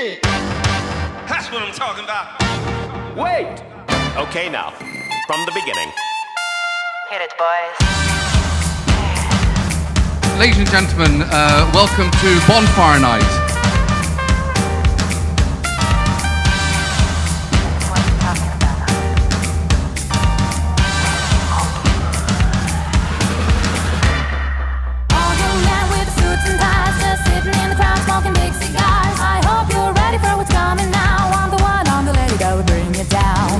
shit. That's what I'm talking about. Wait. Okay, now, from the beginning. Hit it, boys. Ladies and gentlemen, welcome to Bonfire Night. What are you talking about? All young men with suits and ties, just sitting in the crowd smoking big cigars. I hope you're ready for what's coming now. I'm the one, I'm the lady that will bring you down.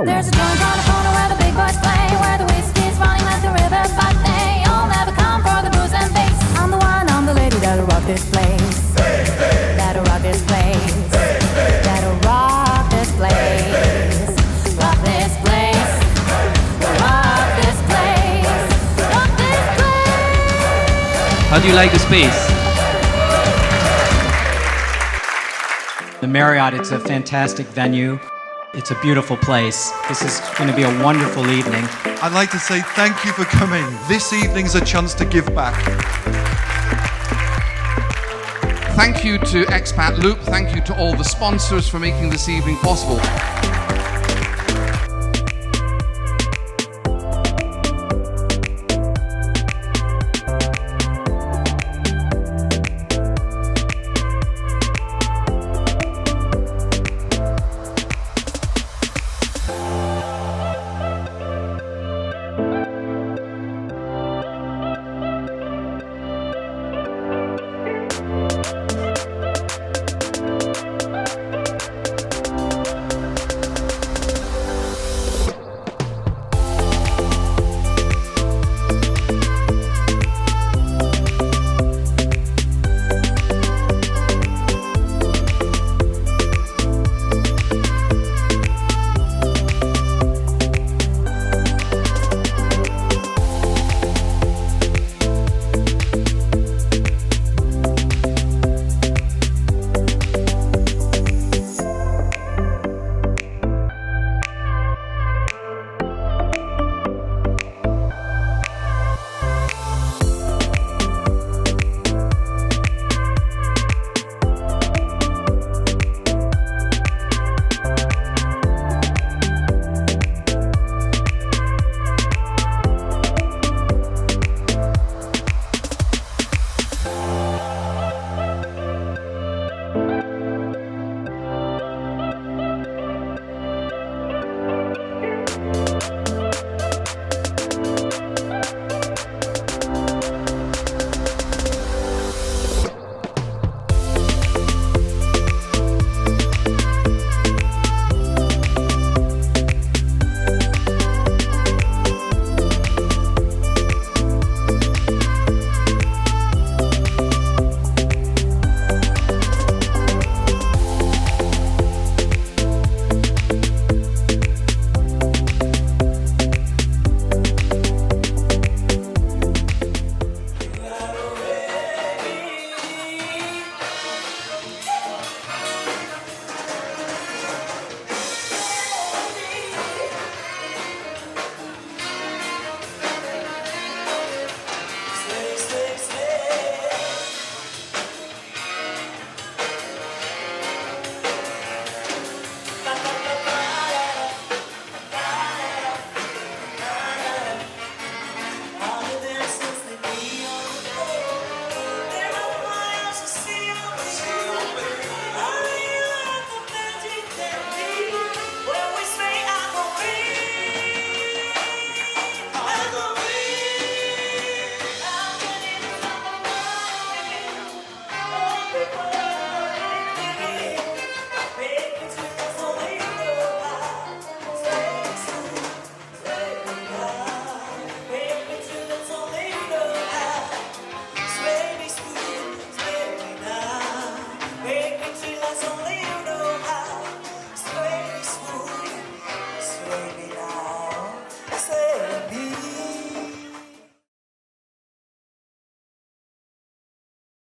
There's a joint on the corner where the big boys play, where the whiskey's running like the river, but they all never come for the booze and bass. I'm the one, I'm the lady that'll rock this place. That'll rock this place. That'll rock this place. Rock this place. Rock this place. Rock this place. How do you like the space? The Marriott, it's a fantastic venue. It's a beautiful place. This is going to be a wonderful evening. I'd like to say thank you for coming. This evening's a chance to give back. Thank you to XpatLoop. Thank you to all the sponsors for making this evening possible.